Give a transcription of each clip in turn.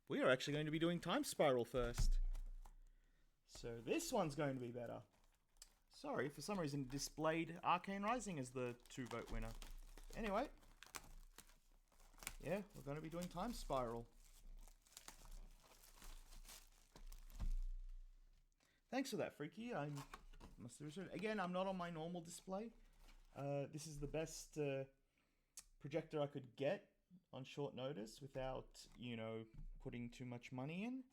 we are actually going to be doing Time Spiral first. So this one's going to be better. Sorry, for some reason it displayed Arcane Rising as the 2-vote winner. Anyway. Yeah, we're going to be doing Time Spiral. Thanks for that, Freaky. I must have returned. Again, I'm not on my normal display. This is the best projector I could get on short notice without, you know, putting too much money in.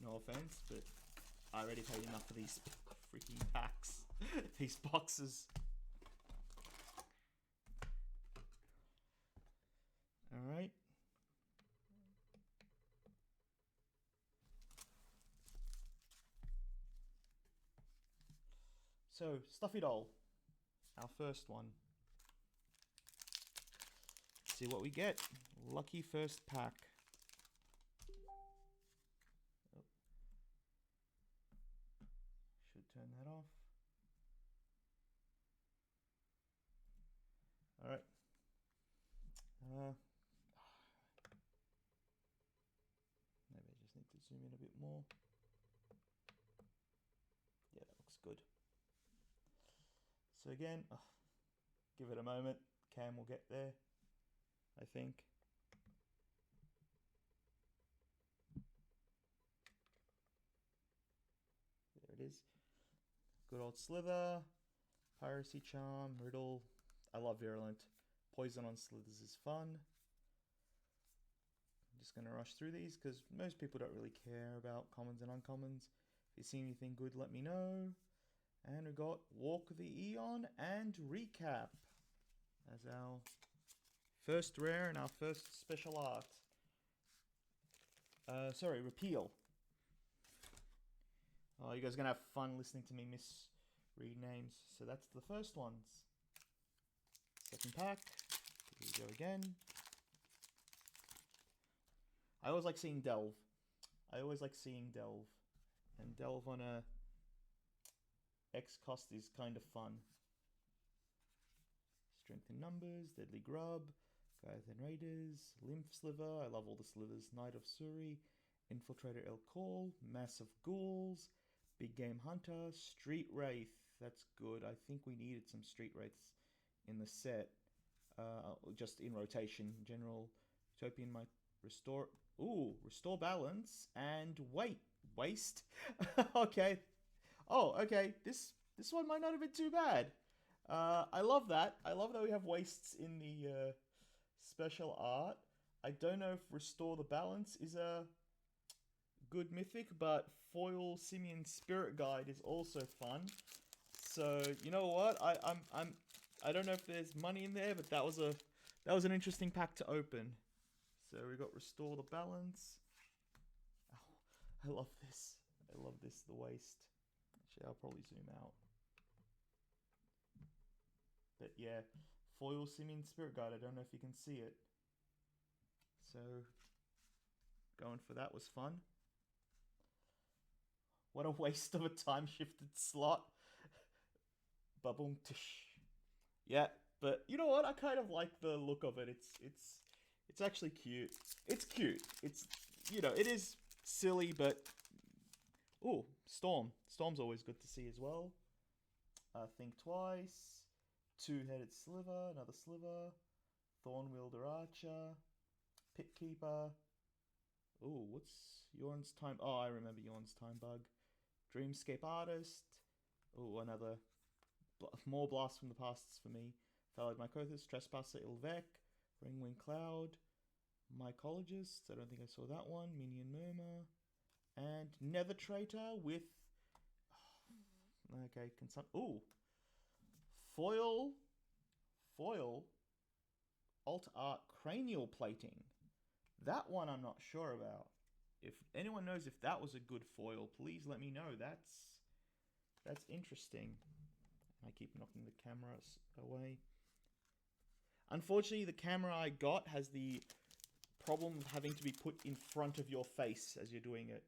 No offense, but I already paid enough for these freaking packs. These boxes. Alright. So, Stuffy Doll. Our first one. Let's see what we get. Lucky first pack. Oh. Should turn that off. Alright. Maybe I just need to zoom in a bit more. Yeah, that looks good. So again, give it a moment. Cam will get there, I think. There it is. Good old Slither. Piracy Charm. Riddle. I love Virulent. Poison on Slithers is fun. I'm just going to rush through these because most people don't really care about commons and uncommons. If you see anything good, let me know. And we got Walk the Eon and Recap as our first rare and our first special art. Sorry, Repeal. Oh, you guys are going to have fun listening to me misread names. So that's the first ones. Second pack. Here we go again. I always like seeing Delve. And Delve on a X cost is kind of fun. Strength in Numbers, Deadly Grub, Gaiathan Raiders, Lymph Sliver, I love all the slivers, Knight of Suri, Infiltrator El Call, Massive Ghouls, Big Game Hunter, Street Wraith, that's good. I think we needed some Street Wraiths in the set, just in rotation. General Utopian might restore balance, and waste. Okay. Oh, okay. This one might not have been too bad. I love that. I love that we have wastes in the special art. I don't know if Restore the Balance is a good mythic, but Foil Simian Spirit Guide is also fun. So you know what? I don't know if there's money in there, but that was an interesting pack to open. So we got Restore the Balance. Oh, I love this. The waste. Actually, I'll probably zoom out. But yeah, Foil Simian Spirit Guide. I don't know if you can see it. So, going for that was fun. What a waste of a time-shifted slot. Ba-boom, tish. Yeah, but you know what? I kind of like the look of it. It's actually cute. It's cute. It's, you know, it is silly, but... Ooh, Storm. Storm's always good to see as well. Think Twice. Two-Headed Sliver. Another Sliver. Thorn Wielder Archer. Pit Keeper. Ooh, what's Yorn's Time... Oh, I remember Yorn's Time Bug. Dreamscape Artist. Ooh, another... More Blast from the Pasts for me. Phallic Mycothus. Trespasser Ilvec. Ringwing Cloud. Mycologist. I don't think I saw that one. Minion Murmur. And Nether Traitor with... Okay, ooh. Foil Alt Art Cranial Plating. That one I'm not sure about. If anyone knows if that was a good foil, please let me know. That's interesting. I keep knocking the cameras away. Unfortunately, the camera I got has the problem of having to be put in front of your face as you're doing it.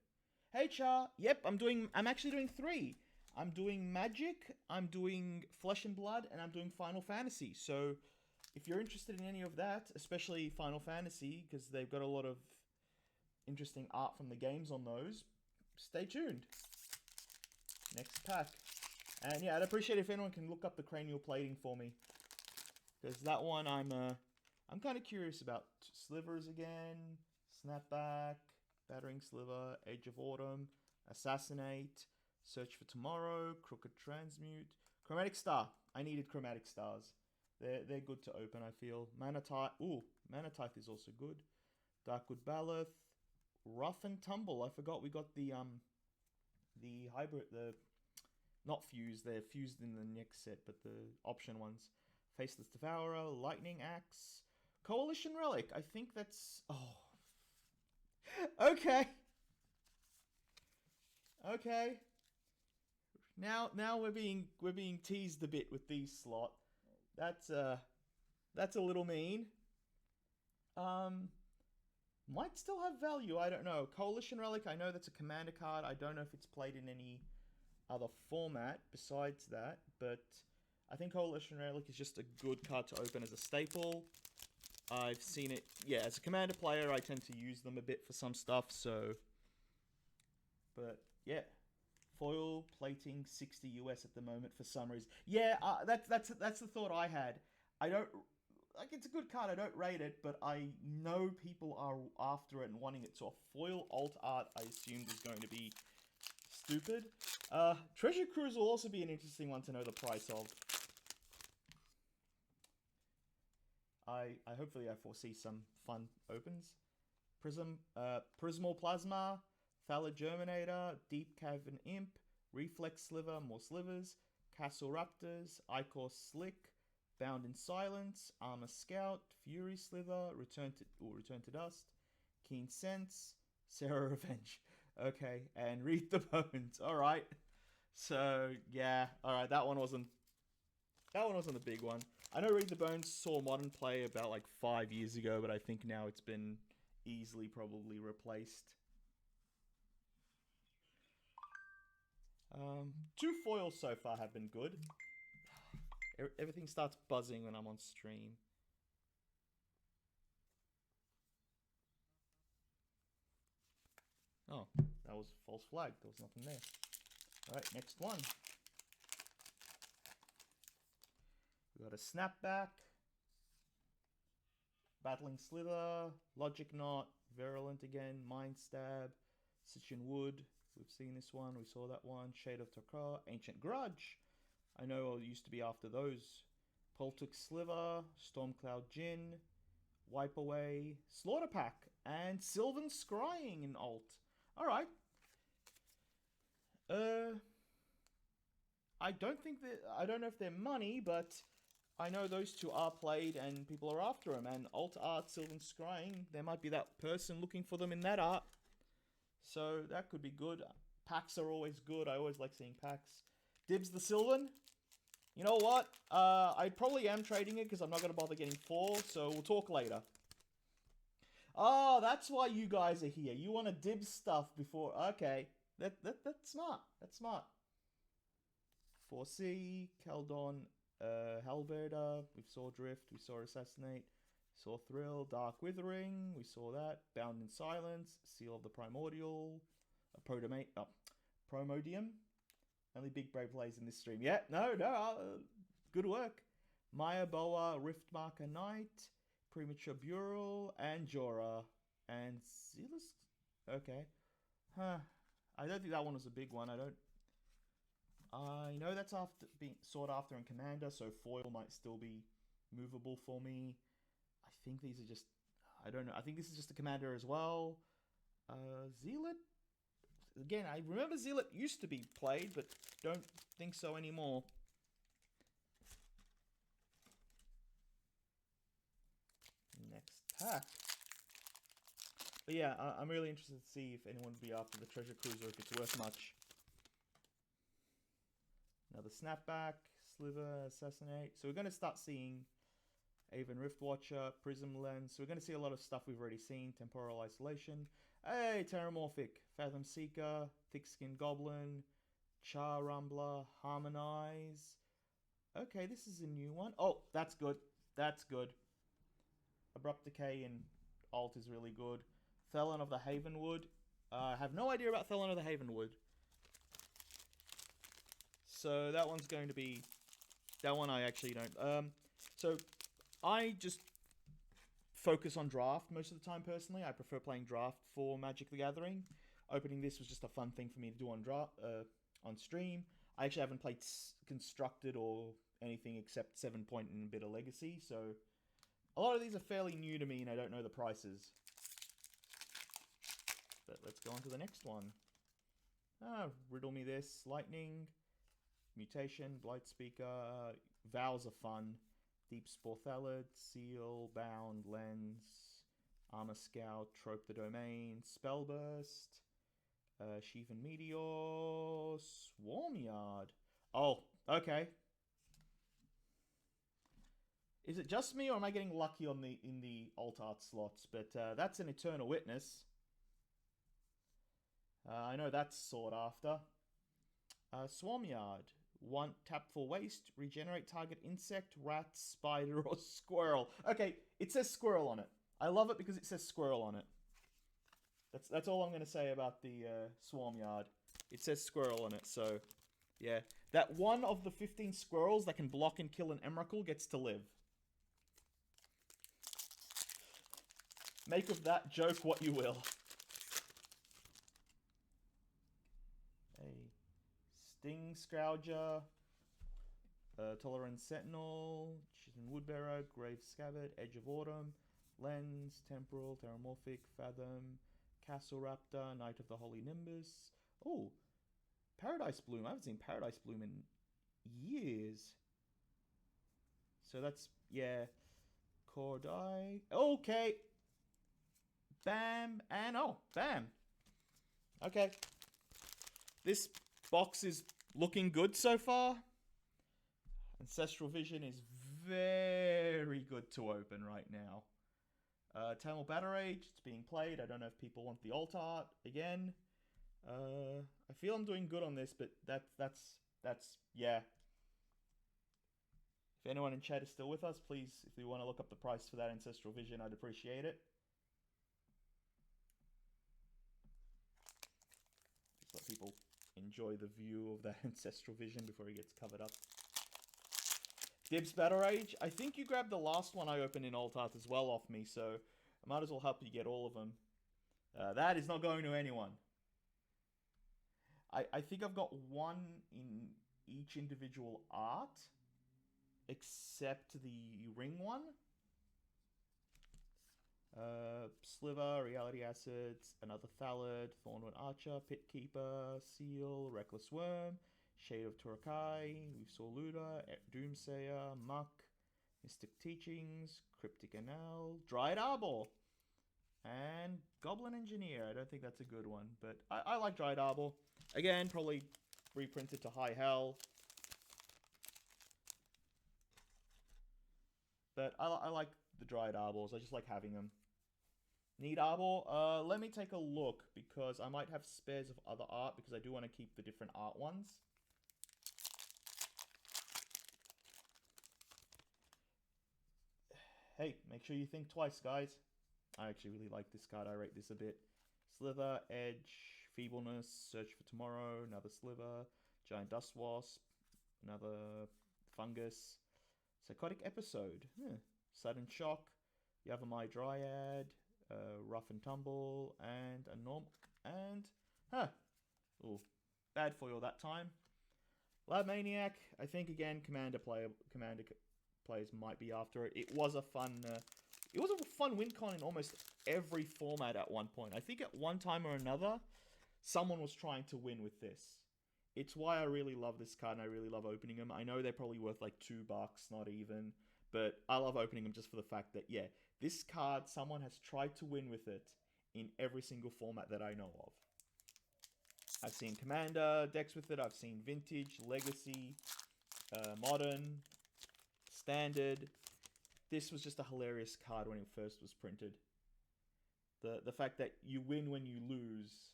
Hey Char, yep, I'm actually doing 3. I'm doing Magic, I'm doing Flesh and Blood, and I'm doing Final Fantasy. So if you're interested in any of that, especially Final Fantasy, because they've got a lot of interesting art from the games on those, stay tuned. Next pack. And yeah, I'd appreciate if anyone can look up the cranial plating for me, because that one I'm kind of curious about. Slivers again, Snapback, Battering Sliver, Edge of Autumn, Assassinate, Search for Tomorrow, Crooked Transmute, Chromatic Star. I needed Chromatic Stars. They're good to open, I feel. Manatite. Ooh, Manatite is also good. Darkwood Baloth, Rough and Tumble. I forgot we got the hybrid, the not fused. They're fused in the next set, but the option ones. Faceless Devourer, Lightning Axe, Coalition Relic. I think that's okay. Okay. Now we're being teased a bit with these slot. That's a little mean. Might still have value, I don't know. Coalition Relic, I know that's a commander card. I don't know if it's played in any other format besides that, but I think Coalition Relic is just a good card to open as a staple. I've seen it, yeah, as a commander player, I tend to use them a bit for some stuff, so... But, yeah. Foil plating 60 US at the moment for some reason. Yeah, that's the thought I had. I don't... Like, it's a good card, I don't rate it, but I know people are after it and wanting it, so a foil alt art, I assumed, is going to be stupid. Treasure Cruise will also be an interesting one to know the price of. I hopefully I foresee some fun opens. Prismal Plasma, Thallid Germinator, Deep Cavern Imp, Reflex Sliver, more slivers, Castle Raptors, Icor Slick, Bound in Silence, Armor Scout, Fury Sliver, Return to Dust, Keen Sense, Sarah Revenge. Okay, and Read the Bones. All right. So yeah, all right. That one wasn't a big one. I know Read the Bones saw modern play about like 5 years ago, but I think now it's been easily probably replaced. 2 foils so far have been good. Everything starts buzzing when I'm on stream. Oh, that was a false flag. There was nothing there. Alright, next one. We got a Snapback, Battling Slither, Logic Knot, Virulent again, Mind Stab, Sitchin Wood. We've seen this one, we saw that one. Shade of Tokar, Ancient Grudge. I know I used to be after those. Poltuk Sliver, Stormcloud Djinn, Wipe Away, Slaughter Pack, and Sylvan Scrying in alt. Alright. I don't know if they're money, but I know those two are played and people are after them. And alt art, Sylvan Scrying, there might be that person looking for them in that art. So that could be good. Packs are always good. I always like seeing packs. Dibs the Sylvan. You know what? I probably am trading it because I'm not going to bother getting 4, so we'll talk later. Oh, that's why you guys are here. You want to dib stuff before... Okay. That's smart. That's smart. 4C, Keldon, Halberda, we saw Drift, we saw Assassinate, saw Thrill, Dark Withering, we saw that, Bound in Silence, Seal of the Primordial, Promodium. Only big brave plays in this stream. Yeah, no, good work. Maya Boa, Riftmarker Knight, Premature Bureau, and Jorah, and Zealous. Okay. Huh. I don't think that one was a big one. I know that's after being sought after in Commander, so foil might still be movable for me. I think these are just... I don't know. I think this is just a Commander as well. Zealot? Again, I remember Zealot used to be played, but don't think so anymore. Next pack. But yeah, I'm really interested to see if anyone would be after the Treasure Cruiser, if it's worth much. Another Snapback, Sliver, Assassinate. So we're going to start seeing Aven Riftwatcher, Prism Lens. So we're going to see a lot of stuff we've already seen. Temporal Isolation. Hey, Terramorphic, Fathom Seeker, Thick-Skinned Goblin, Char Rumbler, Harmonize. Okay, this is a new one. Oh, that's good. That's good. Abrupt Decay and alt is really good. Thelon of the Havenwood. I have no idea about Thelon of the Havenwood. So that one's going to be... That one I actually don't... So I just focus on draft most of the time personally. I prefer playing draft for Magic the Gathering. Opening this was just a fun thing for me to do on stream. I actually haven't played Constructed or anything except 7 Point and a bit of Legacy, so a lot of these are fairly new to me and I don't know the prices. But let's go on to the next one. Riddle me this. Lightning, Mutation, Blight Speaker, Vows are fun. Deep Spore Thallid, Seal, Bound, Lens, Armor Scout, Trope the Domain, Spellburst, Sheathen Meteor, Swarmyard. Oh, okay. Is it just me or am I getting lucky on in the alt art slots? But that's an Eternal Witness. I know that's sought after. Swarmyard. 1 tap for waste, regenerate target insect, rat, spider, or squirrel. Okay, it says squirrel on it. I love it because it says squirrel on it. That's all I'm going to say about the Swarmyard. It says squirrel on it, so yeah. That one of the 15 squirrels that can block and kill an Emrakul gets to live. Make of that joke what you will. Sting Scrouger, Tolerant Sentinel, Chitin Woodbearer, Grave Scabbard, Edge of Autumn, Lens, Temporal, Terramorphic, Fathom, Castle Raptor, Knight of the Holy Nimbus. Oh, Paradise Bloom. I haven't seen Paradise Bloom in years. So that's, yeah. Cordai. Okay. Bam. And, oh, bam. Okay. This box is looking good so far. Ancestral Vision is very good to open right now. Tamil Battle Rage, it's being played. I don't know if people want the alt art again. I feel I'm doing good on this, but that's yeah. If anyone in chat is still with us, please, if you want to look up the price for that Ancestral Vision, I'd appreciate it. Just let people enjoy the view of that Ancestral Vision before he gets covered up. Dibs Battle Rage. I think you grabbed the last one I opened in alt art as well off me, so I might as well help you get all of them. That is not going to anyone. I think I've got one in each individual art, except the ring one. Sliver, Reality Acids, another Thallid, Thornwood Archer, Pit Keeper, Seal, Reckless Worm, Shade of Turukai, we saw Luda, Doomsayer, Muck, Mystic Teachings, Cryptic Anel, Dried Arbor, and Goblin Engineer. I don't think that's a good one, but I like Dried Arbor. Again, probably reprinted to high hell. But I like the Dried Arbors. I just like having them. Need Arbor? Let me take a look, because I might have spares of other art, because I do want to keep the different art ones. Hey, make sure you think twice, guys. I actually really like this card. I rate this a bit. Slither, Edge, Feebleness, Search for Tomorrow, another Sliver, Giant Dust Wasp, another Fungus, Psychotic Episode, Sudden Shock, Yavamai Dryad, Rough and Tumble, and a norm, and, ooh, bad foil that time. Lab Maniac, I think again, Commander players might be after it. It was a fun win con in almost every format at one point. I think at one time or another, someone was trying to win with this. It's why I really love this card and I really love opening them. I know they're probably worth like $2, not even, but I love opening them just for the fact that, yeah, this card, someone has tried to win with it in every single format that I know of. I've seen Commander decks with it. I've seen Vintage, Legacy, Modern, Standard. This was just a hilarious card when it first was printed. The fact that you win when you lose,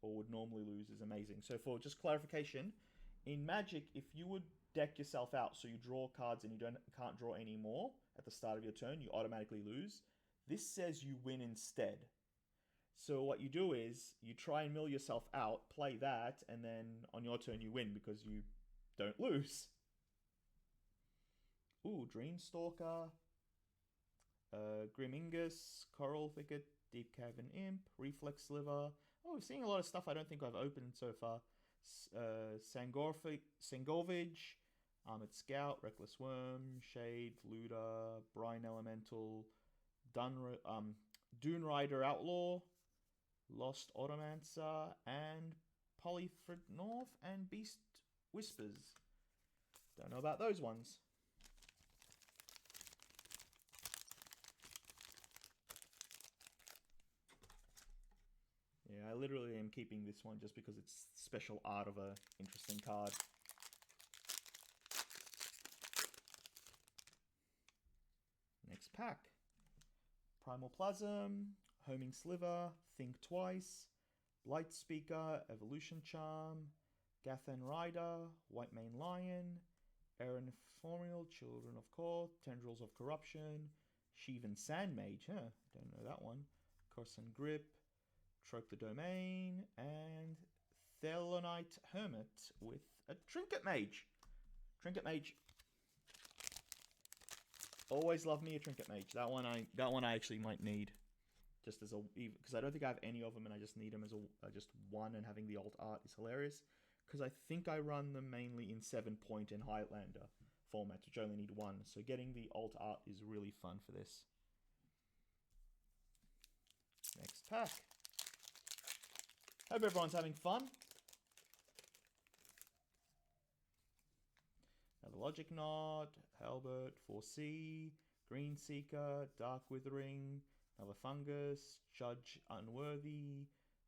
or would normally lose, is amazing. So for just clarification, in Magic, if you would deck yourself out, so you draw cards and you can't draw any more at the start of your turn, you automatically lose. This says you win instead. So what you do is you try and mill yourself out, play that, and then on your turn you win because you don't lose. Ooh, Dreamstalker, Grimingus, Coral Thicket, Deep Cavern Imp, Reflex Sliver. Oh, we're seeing a lot of stuff I don't think I've opened so far. Sangorvage, Armored Scout, Reckless Worm, Shade, Looter, Brine Elemental, Dune Rider Outlaw, Lost Automancer, and Polyfred North and Beast Whispers. Don't know about those ones. Yeah, I literally am keeping this one just because it's special art of a interesting card. Next pack. Primal Plasm, Homing Sliver, Think Twice, Blight Speaker, Evolution Charm, Gathan Rider, White Mane Lion, Aaron Formula, Children of Court, Tendrils of Corruption, Sheevan Sand Mage, don't know that one, Corson Grip, Trope the Domain, and Thelonite Hermit with a Trinket Mage. Trinket Mage. Always love me a Trinket Mage. That one I actually might need, just as a, because I don't think I have any of them, and I just need them as a just one. And having the alt art is hilarious, because I think I run them mainly in 7-point and Highlander format, which I only need one. So getting the alt art is really fun for this. Next pack. Hope everyone's having fun. Another Logic Knot, Halbert, 4C, Green Seeker, Dark Withering, another Fungus, Judge Unworthy,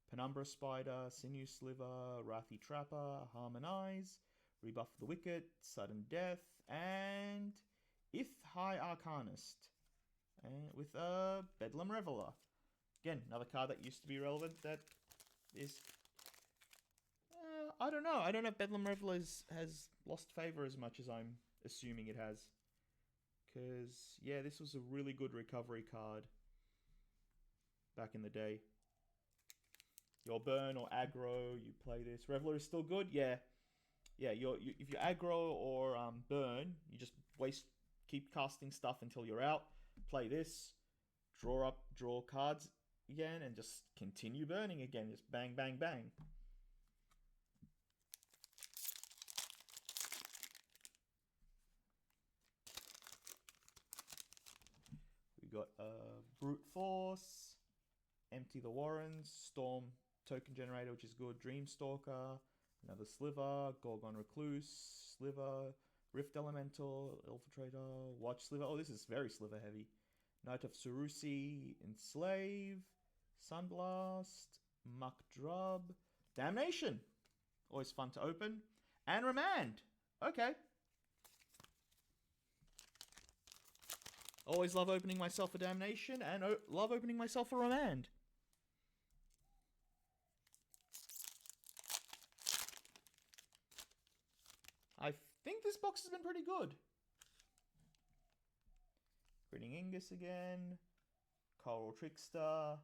Penumbra Spider, Sinew Sliver, Wrathy Trapper, Harmonize, Rebuff the Wicked, Sudden Death, and Ith High Arcanist, and with a Bedlam Reveler. Again, another card that used to be relevant that is... I don't know. I don't know if Bedlam Reveler has lost favor as much as I'm assuming it has. Because, yeah, this was a really good recovery card back in the day. Your burn or aggro, you play this. Reveler is still good? Yeah. Yeah, if you aggro or burn, you just keep casting stuff until you're out. Play this, draw cards again, and just continue burning again. Just bang, bang, bang. We got Brute Force, Empty the Warrens, Storm Token Generator, which is good, Dreamstalker, another Sliver, Gorgon Recluse, Sliver, Rift Elemental, Infiltrator, Watch Sliver. Oh, this is very Sliver heavy. Knight of Surusi, Enslave, Sunblast, Muck Drub, Damnation. Always fun to open. And Remand. Okay. Always love opening myself a Damnation and love opening myself a Remand. I think this box has been pretty good. Grinning Ingus again. Coral Trickster.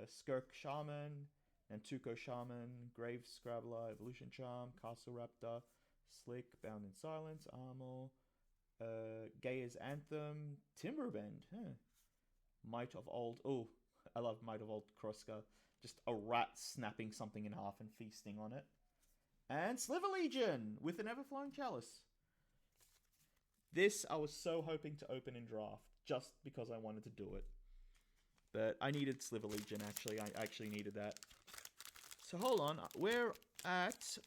Skirk Shaman. Nantuko Shaman. Grave Scrabbler. Evolution Charm. Castle Raptor. Slick. Bound in Silence. Armor. Gaia's Anthem. Timberbend. Might of Old... Oh, I love Might of Old Kroska. Just a rat snapping something in half and feasting on it. And Sliver Legion with an Everflowing Chalice. This I was so hoping to open in draft just because I wanted to do it. But I needed Sliver Legion, actually. I actually needed that. So hold on. We're at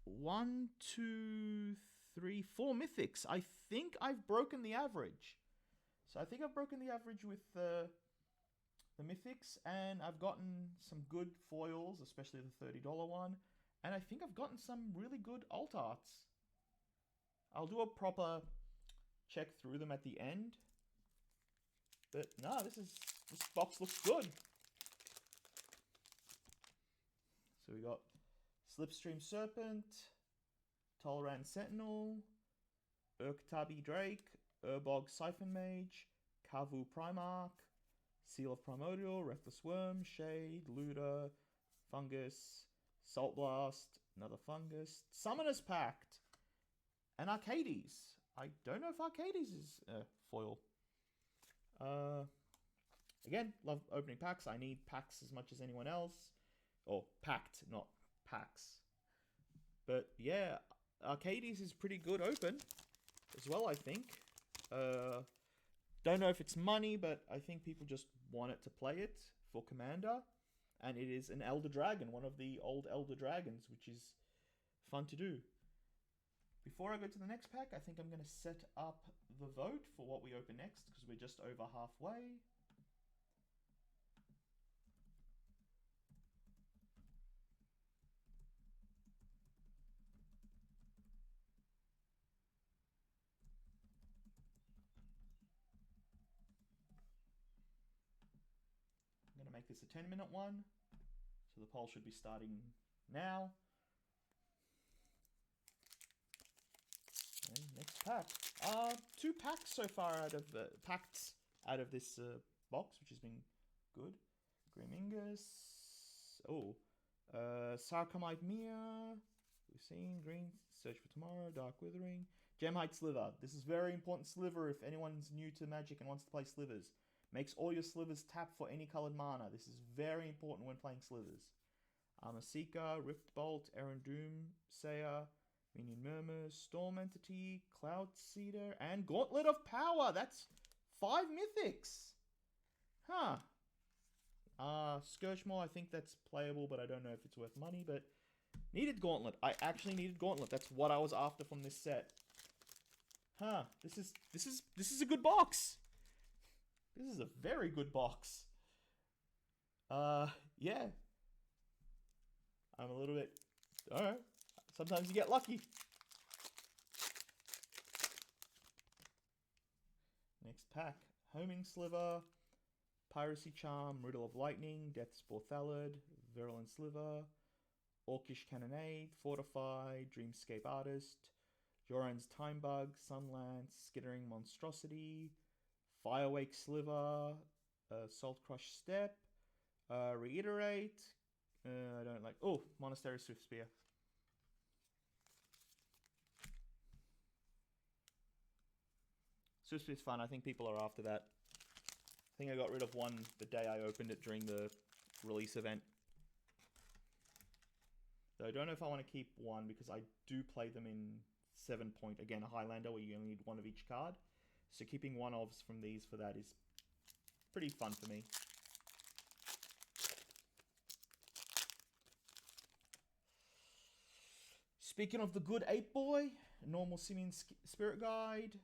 1, 2, 3, 4 mythics. I think I've broken the average. So I think I've broken the average with the mythics. And I've gotten some good foils, especially the $30 one. And I think I've gotten some really good alt arts. I'll do a proper check through them at the end. But no, this box looks good. So we got Slipstream Serpent, Tolran Sentinel, Urktabi Drake, Urbog Siphon Mage, Kavu Primarch, Seal of Primordial, Reckless Worm, Shade, Looter, Fungus, Salt Blast, another Fungus, Summoner's Pact, and Arcades. I don't know if Arcades is foil. Again, love opening packs. I need packs as much as anyone else. Or packed, not packs. But yeah, Arcades is pretty good open as well, I think. Don't know if it's money, but I think people just want it to play it for Commander. And it is an Elder Dragon, one of the old Elder Dragons, which is fun to do. Before I go to the next pack, I think I'm going to set up the vote for what we open next, because we're just over halfway. I'm going to make this a 10-minute one, so the poll should be starting now. And next pack. 2 packs so far out of packs out of this box, which has been good. Grimingus. Oh, Sarcomite Mia. We've seen Green Search for Tomorrow. Dark Withering. Gemhide Sliver. This is very important sliver if anyone's new to Magic and wants to play slivers. Makes all your slivers tap for any colored mana. This is very important when playing slivers. Armor Seeker, Rift Bolt, Errand Doom, Sayer, Minion Murmurs, Storm Entity, Cloud Cedar, and Gauntlet of Power. That's 5 mythics. Huh. Scourgemaw, I think that's playable, but I don't know if it's worth money, but needed Gauntlet. I actually needed Gauntlet. That's what I was after from this set. Huh. This is a good box. This is a very good box. Yeah. I'm a little bit... Alright. Sometimes you get lucky. Next pack. Homing Sliver, Piracy Charm, Riddle of Lightning, Death Spore Thallid, Virulent Sliver, Orcish Cannonade, Fortify, Dreamscape Artist, Joran's Time Bug, Sunlance, Skittering Monstrosity, Firewake Sliver, Salt Crush Step, Reiterate. I don't like... Oh, Monastery Swift Spear. Swift Spear's fun. I think people are after that. I think I got rid of one the day I opened it during the release event. So I don't know if I want to keep one because I do play them in 7-point. Again, a Highlander where you only need one of each card. So keeping one-ofs from these for that is pretty fun for me. Speaking of the good Ape Boy, Normal Simian Spirit Guide,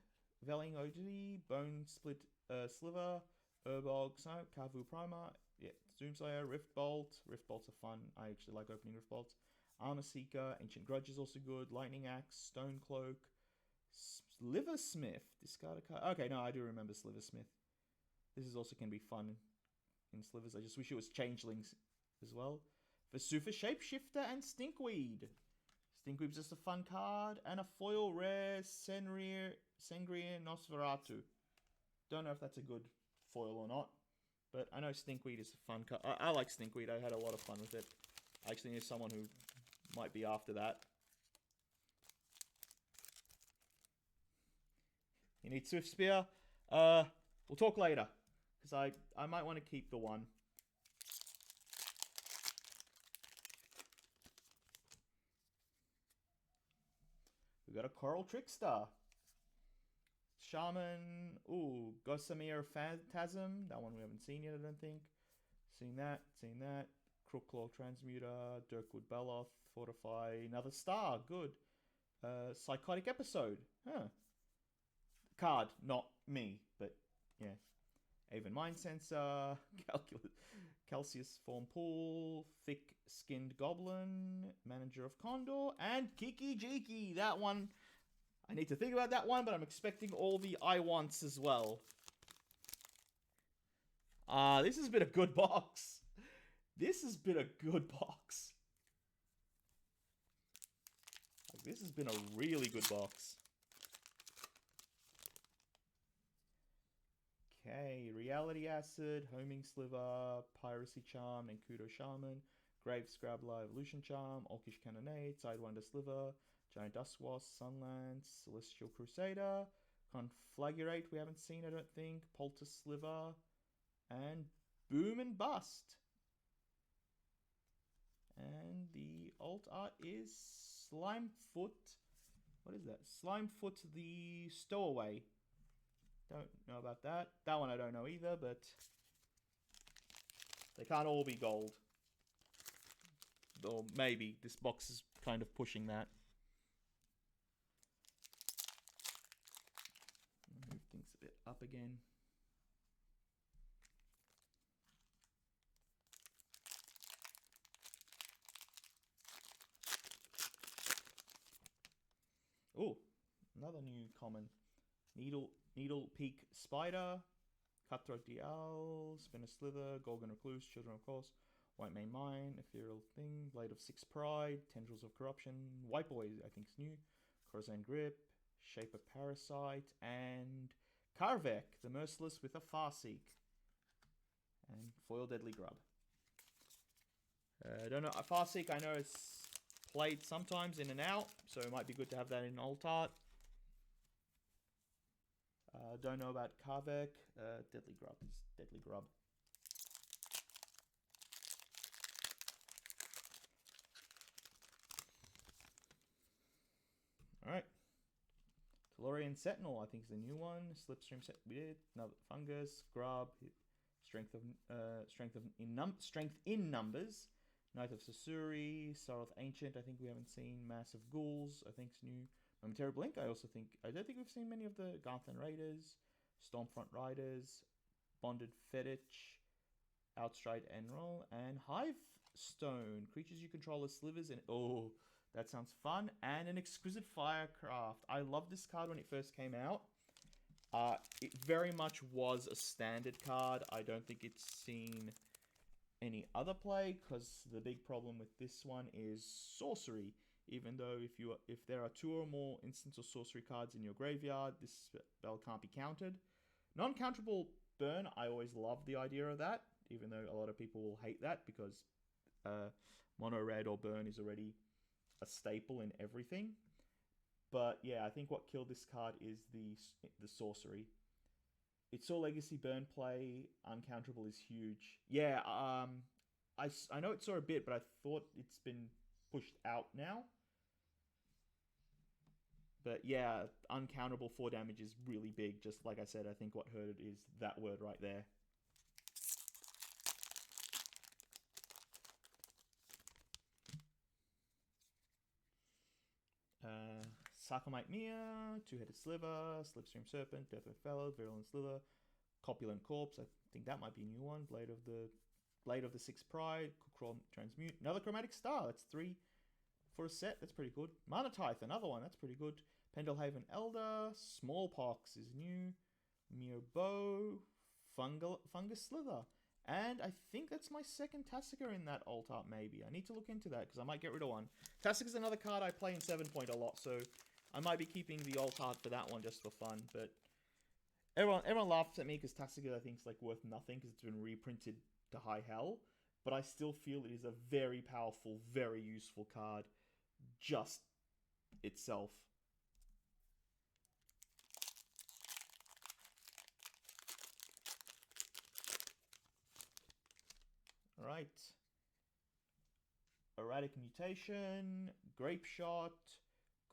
Velling OD, Bone Split Sliver, Urbog, Kavu Primer, yeah, Doomslayer, Rift Bolt. Rift Bolts are fun. I actually like opening Rift Bolts. Armor Seeker, Ancient Grudge is also good. Lightning Axe, Stone Cloak, Sliversmith. Discard a card. Okay, no, I do remember Sliversmith. This is also can be fun in Slivers. I just wish it was Changelings as well. Vesuva Shapeshifter and Stinkweed. Stinkweed's just a fun card. And a foil rare Sangria Nosferatu. Don't know if that's a good foil or not. But I know Stinkweed is a fun card. I like Stinkweed. I had a lot of fun with it. I actually knew someone who might be after that. You need Swift Spear. We'll talk later. Because I might want to keep the one. We got a Coral Trickster. Shaman. Ooh, Gossamer Phantasm. That one we haven't seen yet, I don't think. Seen that. Seen that. Crookclaw Transmuter. Dirkwood Beloth. Fortify. Another star. Good. Psychotic Episode. Huh. Card. Not me. But, yeah. Aven Mind Sensor. Calcius Form Pool. Thick-Skinned Goblin. Manager of Condor. And Kiki Jiki. That one... I need to think about that one, but I'm expecting all the I wants as well. This has been a good box. This has been a good box. This has been a really good box. Okay, Reality Acid, Homing Sliver, Piracy Charm, Nankudo Shaman, Grave Scrabbler, Evolution Charm, Orcish Cannonade, Sidewinder Sliver, Giant Dust Wasp, Sunlance, Celestial Crusader, Conflagurate, we haven't seen, I don't think, Poultice Sliver, and Boom and Bust. And the alt art is Slimefoot. What is that? Slimefoot the Stowaway. Don't know about that. That one I don't know either, but they can't all be gold. Or maybe this box is kind of pushing that. Move things a bit up again. Oh, another new common. Needle Peak Spider, Cutthroat Dial, Spinner Slither, Gorgon Recluse, Children of Course, White Mane Mine, Ethereal Thing, Blade of Six Pride, Tendrils of Corruption, White Boy I think is new, Crozane Grip, Shaper Parasite, and Karvek, the Merciless with a Farseek, and Foil Deadly Grub. I don't know, a Farseek I know it's played sometimes in and out, so it might be good to have that in alt art. Don't know about Karvek. Deadly Grub is Deadly Grub. Alright. Tellurian Sentinel, I think is the new one. Slipstream set we did. Another Fungus, Grub, Strength in Numbers. Knight of Sasuri, Saroth Ancient, I think we haven't seen. Massive Ghouls, I think is new. Momentary Blink, I don't think we've seen many of the Garthan Raiders, Stormfront Riders, Bonded Fetich, Outstride Enroll, and Hive Stone. Creatures you control as slivers, and oh, that sounds fun. And an Exquisite Firecraft. I loved this card when it first came out. It very much was a standard card. I don't think it's seen any other play, because the big problem with this one is sorcery. Even though if there are 2 or more instants or sorcery cards in your graveyard, this spell can't be countered. Non-counterable burn, I always love the idea of that, even though a lot of people will hate that because mono red or burn is already a staple in everything. But yeah, I think what killed this card is the sorcery. It saw legacy burn play. Uncounterable is huge. Yeah, I know it saw a bit, but I thought it's been pushed out now. But yeah, uncounterable 4 damage is really big. Just like I said, I think what hurt it is that word right there. Sarcomite Mia, Two-Headed Sliver, Slipstream Serpent, Death of Fellow, Virulent Slither, Copulent Corpse. I think that might be a new one. Blade of the Six Pride, Cookcrawl Transmute, another Chromatic Star. That's 3 for a set. That's pretty good. Mana Tithe, another one. That's pretty good. Pendelhaven Elder, Smallpox is new. Mere Bow, Fungus Slither. And I think that's my second Tasica in that alt art, maybe. I need to look into that, because I might get rid of one. Tasica's another card I play in 7-point a lot, so I might be keeping the alt art for that one just for fun. But everyone laughs at me, because Tasica, I think, is like worth nothing, because it's been reprinted to high hell. But I still feel it is a very powerful, very useful card, just itself. Alright. Erratic Mutation, Grape Shot,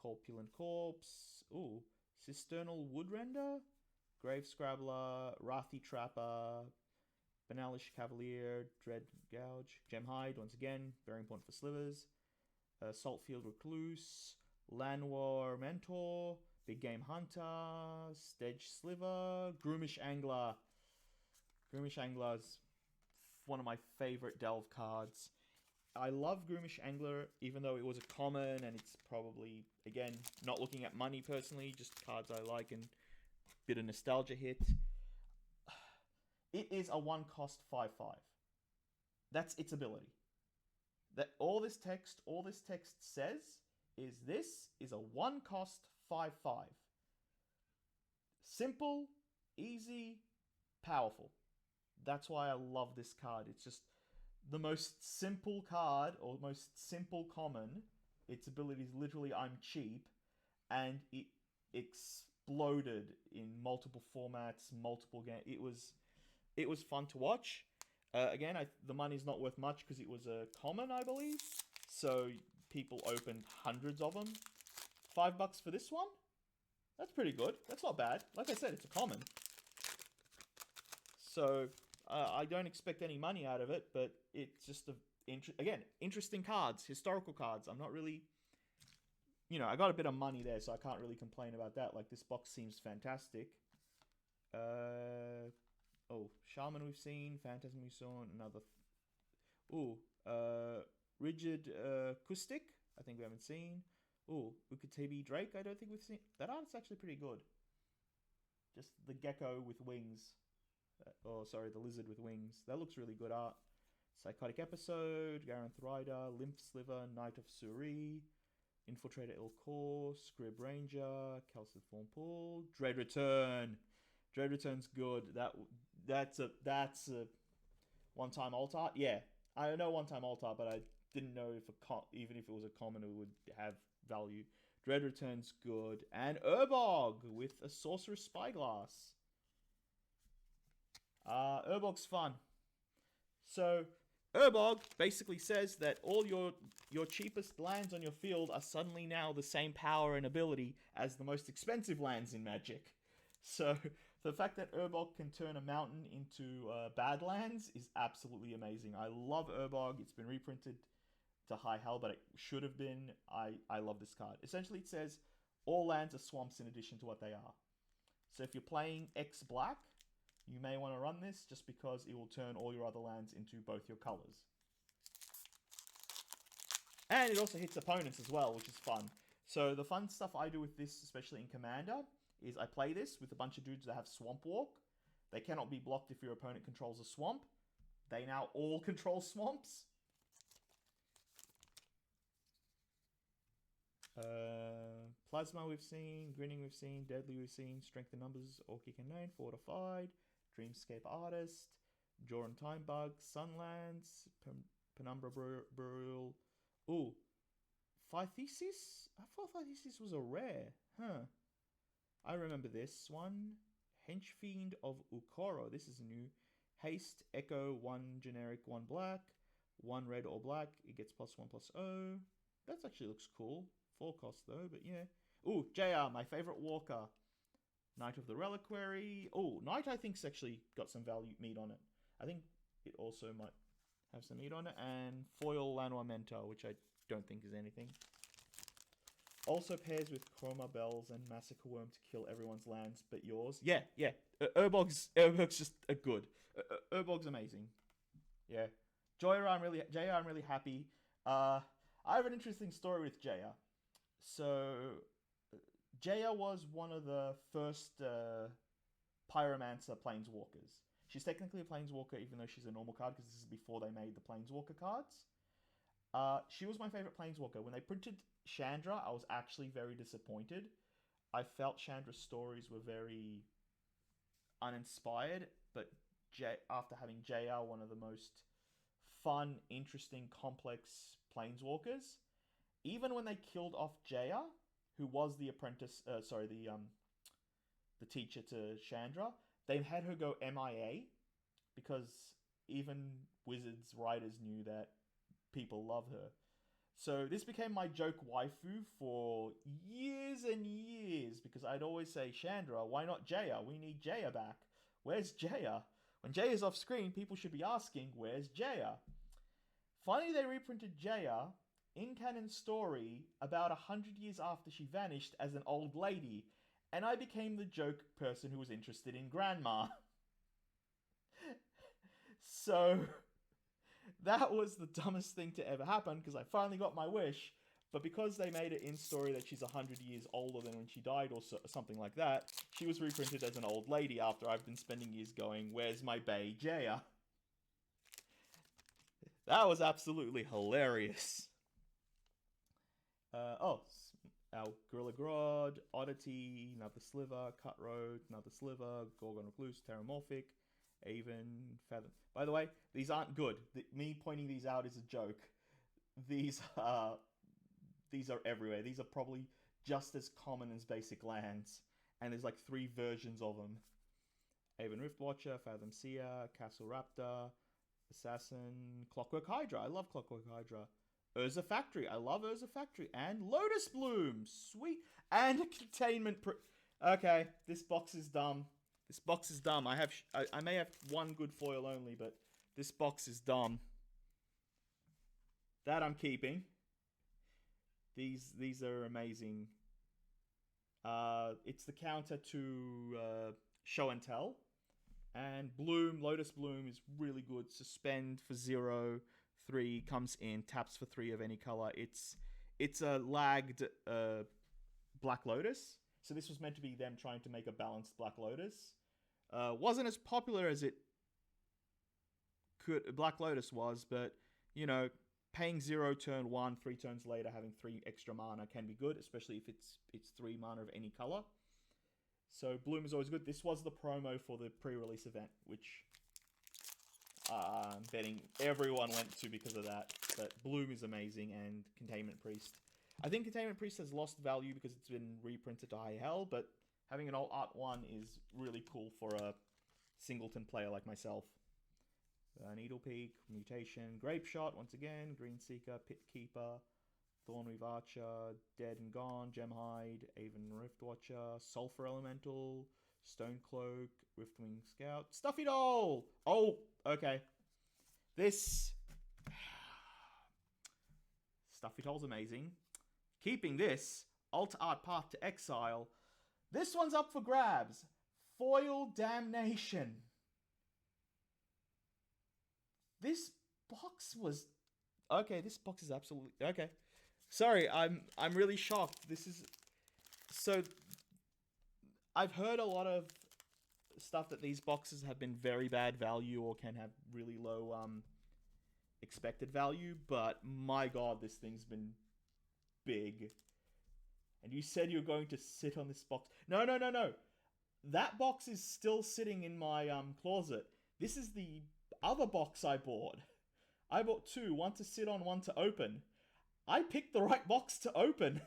Corpulent Corpse, ooh, Cisternal Woodrender, Grave Scrabbler, Wrathy Trapper, Banalish Cavalier, Dread Gouge, Gemhide, once again, very important for slivers, Saltfield Recluse, Llanowar Mentor, Big Game Hunter, Stedge Sliver, Groomish Angler. Groomish Angler is one of my favorite Delve cards. I love Groomish Angler, even though it was a common, and it's probably, again, not looking at money personally, just cards I like and bit of nostalgia hit. It is a 1-cost 5/5. That's its ability. That all this text says is this is a 1-cost 5/5. Simple, easy, powerful. That's why I love this card. It's just the most simple card, or most simple common. Its ability is literally I'm cheap, and it exploded in multiple formats, multiple games. It was fun to watch. Again, the money's not worth much because it was a common, I believe. So people opened hundreds of them. $5 for this one? That's pretty good. That's not bad. Like I said, it's a common. So I don't expect any money out of it, but it's just interesting cards, historical cards. I'm not really, I got a bit of money there, so I can't really complain about that. Like, this box seems fantastic. Shaman we've seen, Phantasm we've seen, another. Rigid Acoustic, I think we haven't seen. Ukatibi Drake, I don't think we've seen. That art's actually pretty good. Just the gecko with wings. The lizard with wings. That looks really good art. Psychotic Episode, Garanth Rider, Lymph Sliver, Knight of Suri, Infiltrator Ilkor, Scrib Ranger, Calciform Pool, Dread Return. Dread Return's good. That's a one-time alt art. Yeah, I know one-time alt art, but I didn't know even if it was a common, it would have value. Dread Return's good, and Urbog with a Sorcerer's Spyglass. Urbog's fun. So Urbog basically says that all your cheapest lands on your field are suddenly now the same power and ability as the most expensive lands in Magic. So the fact that Urbog can turn a mountain into Badlands is absolutely amazing. I love Urbog. It's been reprinted to high hell, but it should have been. I love this card. Essentially, it says all lands are swamps in addition to what they are. So if you're playing X Black, you may want to run this just because it will turn all your other lands into both your colors. And it also hits opponents as well, which is fun. So the fun stuff I do with this, especially in Commander, is I play this with a bunch of dudes that have Swamp Walk. They cannot be blocked if your opponent controls a swamp. They now all control swamps. Plasma we've seen, Grinning we've seen, Deadly we've seen, Strength in Numbers, Orcic and Nine, Fortified, Dreamscape Artist, Joran Time Bug, Sunlands, Penumbra Burial. Phythesis? I thought Phythesis was a rare. Huh. I remember this one. Henchfiend of Ukoro. This is new. Haste, Echo, 1 generic, 1 black, 1 red or black. It gets +1/+0. That actually looks cool. 4 cost though, but yeah. JR, my favorite walker. Knight of the Reliquary. Knight I think's actually got some meat on it. I think it also might have some meat on it. And Foil Lanois Mentor, which I don't think is anything. Also pairs with Chroma Bells and Massacre Worm to kill everyone's lands but yours. Yeah. Urbog's just a good. Urbog's amazing. Yeah. JR, I'm really happy. I have an interesting story with JR. So, JR was one of the first Pyromancer Planeswalkers. She's technically a Planeswalker even though she's a normal card because this is before they made the Planeswalker cards. She was my favorite Planeswalker. When they printed Chandra, I was actually very disappointed. I felt Chandra's stories were very uninspired, but after having JR, one of the most fun, interesting, complex Planeswalkers, even when they killed off JR, who was the apprentice, the teacher to Chandra, they had her go MIA because even Wizards writers knew that people love her. So this became my joke waifu for years and years because I'd always say, Chandra, why not Jaya? We need Jaya back. Where's Jaya? When Jaya's off screen, people should be asking, where's Jaya? Finally, they reprinted Jaya in canon story about 100 years after she vanished as an old lady, and I became the joke person who was interested in Grandma. So that was the dumbest thing to ever happen because I finally got my wish, but because they made it in story that she's 100 years older than when she died or something like that, she was reprinted as an old lady after I've been spending years going, where's my bae Jaya? That was absolutely hilarious. Our Gorilla Grodd, Oddity, another Sliver, Cut Road, another Sliver, Gorgon Recluse, Terramorphic, Avon, Fathom. By the way, these aren't good. Me pointing these out is a joke. These are everywhere. These are probably just as common as basic lands, and there's like 3 versions of them. Avon Riftwatcher, Fathom Seer, Castle Raptor, Assassin, Clockwork Hydra. I love Clockwork Hydra. Urza Factory. I love Urza Factory. And Lotus Bloom. Sweet. And a containment... Okay, this box is dumb. This box is dumb. I may have one good foil only, but this box is dumb. That I'm keeping. These are amazing. It's the counter to Show and Tell. And Bloom, Lotus Bloom is really good. Suspend for 0, 3, comes in, taps for 3 of any color. It's a lagged Black Lotus. So this was meant to be them trying to make a balanced Black Lotus. Wasn't as popular as Black Lotus was, but, you know, paying 0 turn 1, 3 turns later, having 3 extra mana can be good, especially if it's 3 mana of any color. So Bloom is always good. This was the promo for the pre-release event, which I'm betting everyone went to because of that. But Bloom is amazing, and Containment Priest. I think Containment Priest has lost value because it's been reprinted to high hell, but having an alt art 1 is really cool for a singleton player like myself. Needle Peak, Mutation, Grape Shot, once again, Green Seeker, Pit Keeper, Thornweave Archer, Dead and Gone, Gemhide, Avon Riftwatcher, Sulphur Elemental, Stonecloak, Riftwing Scout, Stuffy Doll! Oh, okay. This... Stuffy Doll's amazing. Keeping this, Alt Art Path to Exile. This one's up for grabs. Foil Damnation. This box was... Okay, this box is absolutely... Okay. Sorry, I'm really shocked. This is... So, I've heard a lot of stuff that these boxes have been very bad value or can have really low expected value, but my god, this thing's been big. And you said you were going to sit on this box. No. That box is still sitting in my closet. This is the other box I bought. I bought 2, one to sit on, one to open. I picked the right box to open.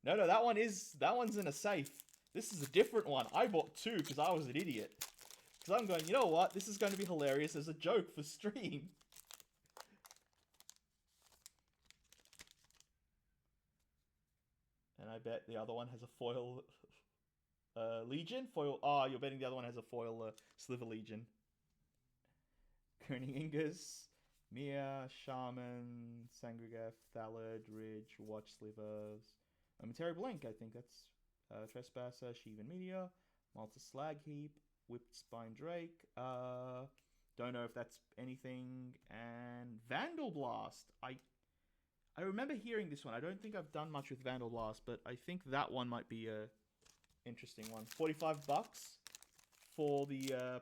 No, that one's in a safe. This is a different one. I bought 2 because I was an idiot. Because I'm going, you know what? This is going to be hilarious as a joke for stream. And I bet the other one has a foil Legion. You're betting the other one has a foil Sliver Legion. Kerning Ingus, Mia, Shaman, Sangrigaf, Thallid, Ridge, Watch Slivers, Momentary Blink, I think that's Trespasser, Sheevan Meteor, Malta Slag Heap, Whipped Spine Drake, don't know if that's anything, and Vandal Blast. I remember hearing this one. I don't think I've done much with Vandal Blast, but I think that one might be a interesting one. $45 for the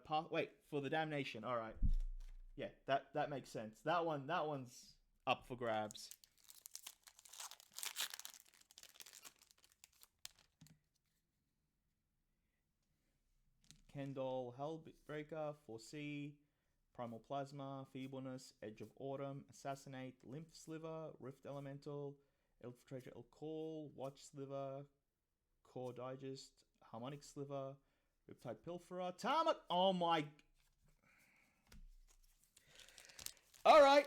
for the Damnation. All right. Yeah, that makes sense. That one's up for grabs. Kendall, Hellbreaker, Foresee, Primal Plasma, Feebleness, Edge of Autumn, Assassinate, Lymph Sliver, Rift Elemental, Infiltrator Call, Watch Sliver, Core Digest, Harmonic Sliver, Riptide Pilferer, Tarmac. Oh my... Alright.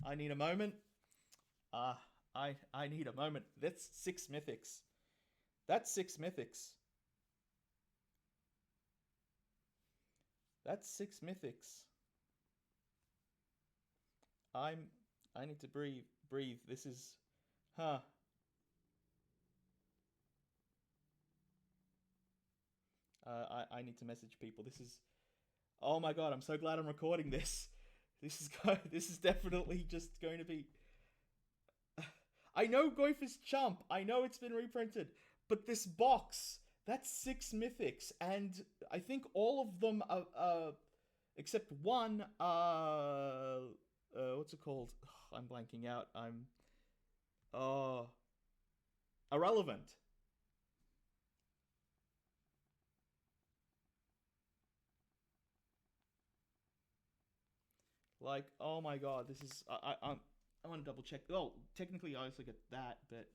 I need a moment. I need a moment. That's 6 mythics. That's 6 mythics. That's 6 mythics. I need to breathe. This is... Huh. I need to message people. This is... Oh my god, I'm so glad I'm recording this. This is definitely just going to be... I know Goifer's Chump. I know it's been reprinted. But this box, that's 6 mythics. And I think all of them are... except one, what's it called? I'm blanking out. Irrelevant. Like, oh my god, this is I want to double check. Oh, technically I also get that, but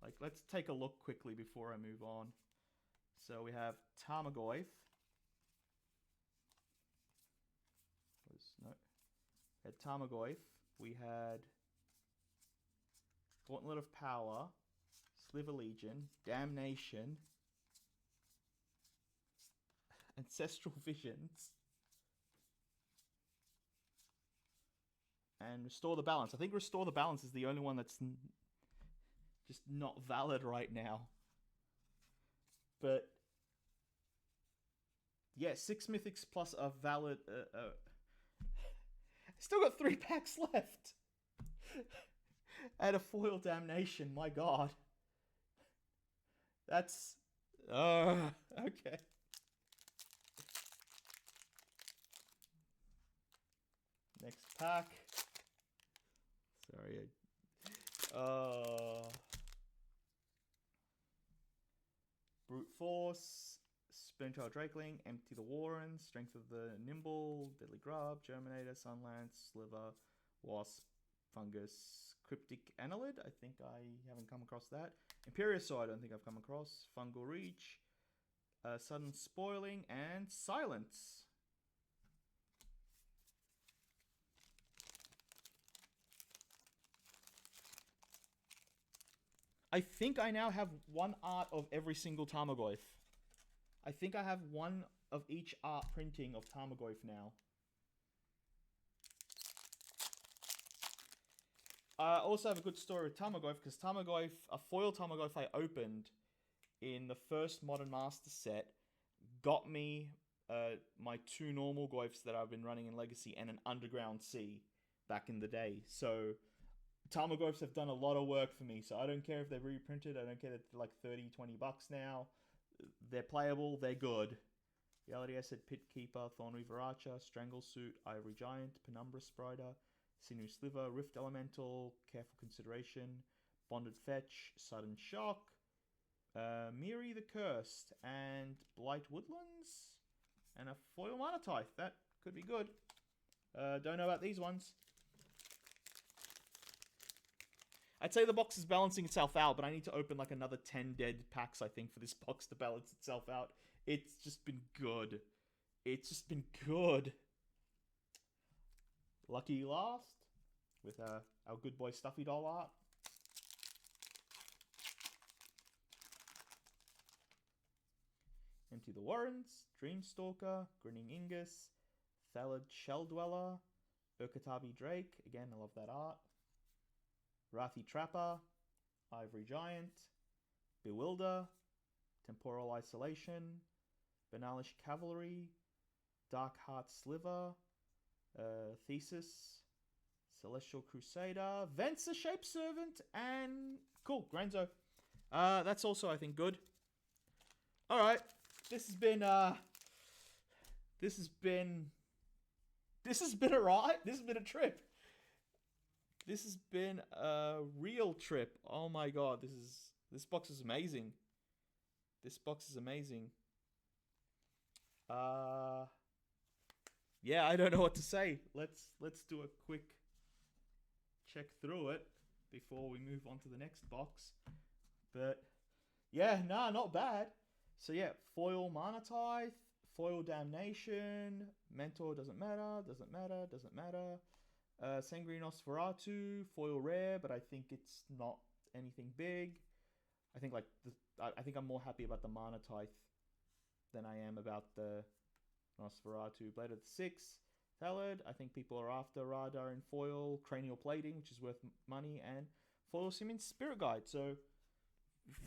like, let's take a look quickly before I move on. So we have Tarmogoyf. No, we had Tarmogoyf. We had Gauntlet of Power, Sliver Legion, Damnation, Ancestral Visions, and Restore the Balance. I think Restore the Balance is the only one that's just not valid right now. But yeah, 6 mythics plus a valid. Still got 3 packs left. And a foil Damnation. My god. That's. Okay. Next pack. Sorry. Brute Force, Splinter Drakeling, Empty the Warrens, Strength of the Nimble, Deadly Grub, Germinator, Sunlance, Sliver, Wasp, Fungus, Cryptic Annelid. I think I haven't come across that. Imperiosaur, I don't think I've come across. Fungal Reach, Sudden Spoiling, and Silence. I think I now have one art of every single Tarmogoyf. I think I have one of each art printing of Tarmogoyf now. I also have a good story with Tarmogoyf, because Tarmogoyf, a foil Tarmogoyf I opened in the first Modern Master set, got me my 2 normal Goyfs that I've been running in Legacy and an Underground Sea back in the day. So Tarmogoyfs have done a lot of work for me, so I don't care if they're reprinted. I don't care that they're like 30, 20 bucks now. They're playable, they're good. Reality Asset, Pit Keeper, Thornweaver Archer, Stranglesuit, Ivory Giant, Penumbra Sprider, Sinew Sliver, Rift Elemental, Careful Consideration, Bonded Fetch, Sudden Shock, Miri the Cursed, and Blight Woodlands, and a foil Monotithe. That could be good. Don't know about these ones. I'd say the box is balancing itself out, but I need to open like another 10 dead packs, I think, for this box to balance itself out. It's just been good. It's just been good. Lucky last with our good boy Stuffy Doll art. Empty the Warrens, Dreamstalker, Grinning Ingus, Thalid Shell Dweller, Urkatabi Drake. Again, I love that art. Wrathy Trapper, Ivory Giant, Bewilder, Temporal Isolation, Banalish Cavalry, Dark Heart Sliver, Thesis, Celestial Crusader, Venser Shapeservant, and cool, Granzo. That's also, I think, good. Alright, this has been a ride. This has been a trip. This has been a real trip. Oh my god, this box is amazing. This box is amazing. Yeah, I don't know what to say. Let's do a quick check through it before we move on to the next box. But yeah, nah, not bad. So yeah, foil Monotithe, foil Damnation, Mentor doesn't matter. Sangrenos Feratu, foil rare, but I think it's not anything big. I think I think I'm more happy about the Monotithe than I am about the Nosferatu. Blade of the Six, Thalid. I think people are after Radar and foil, Cranial Plating, which is worth money, and foil Simmons Spirit Guide. So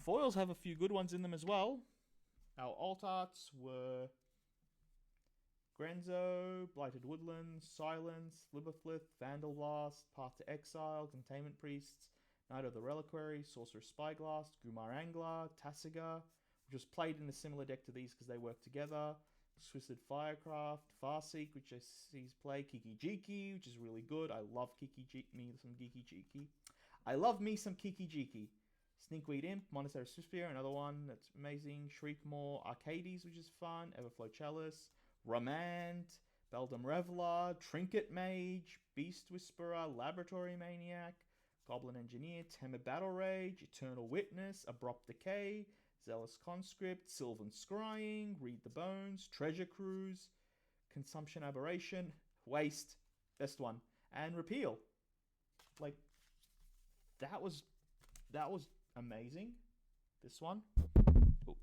foils have a few good ones in them as well. Our alt arts were Grenzo, Blighted Woodlands, Silence, Liberflith, Vandal Blast, Path to Exile, Containment Priests, Knight of the Reliquary, Sorcerer Spyglass, Grumar Angler, Tassiga, which was played in a similar deck to these because they work together, Twisted Firecraft, Farseek, which I see play, Kiki Jiki, which is really good. I love Kiki Jiki, me some Kiki Jiki. I love me some Kiki Jiki. Sneakweed Imp, Monastery Spear, another one that's amazing. Shriekmaw, Arcades, which is fun. Everflow Chalice, Romand, Beldam Reveler, Trinket Mage, Beast Whisperer, Laboratory Maniac, Goblin Engineer, Temur Battle Rage, Eternal Witness, Abrupt Decay, Zealous Conscript, Sylvan Scrying, Read the Bones, Treasure Cruise, Consumption Aberration, Waste, best one, and Repeal. Like, that was amazing. This one. Oh,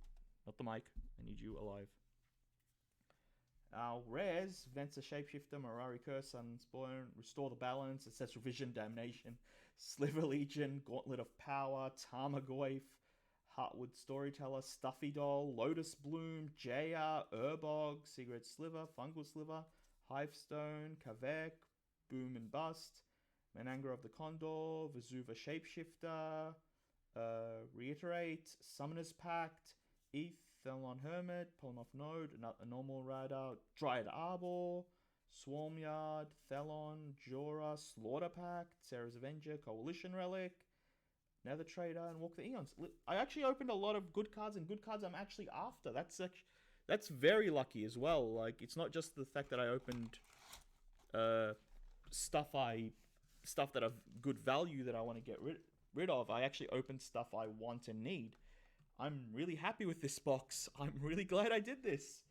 not the mic. I need you alive. Rares, Venser Shapeshifter, Mirari Curse, Unspoiled, Restore the Balance, Ancestral Vision, Damnation, Sliver Legion, Gauntlet of Power, Tarmogoyf, Heartwood Storyteller, Stuffy Doll, Lotus Bloom, Jaya, Urbog, Cigarette Sliver, Fungal Sliver, Hivestone, Kavek, Boom and Bust, Menangra of the Condor, Vesuva Shapeshifter, Reiterate, Summoner's Pact, Eth, Thelon Hermit, Polymorph Node, a normal rider, Dryad Arbor, Swarmyard, Thelon, Jorah, Slaughter Pact, Sarah's Avenger, Coalition Relic, Nether Trader, and Walk the Eons. I actually opened a lot of good cards, and good cards I'm actually after. That's very lucky as well. Like, it's not just the fact that I opened stuff that have good value that I want to get rid of. I actually opened stuff I want and need. I'm really happy with this box. I'm really glad I did this.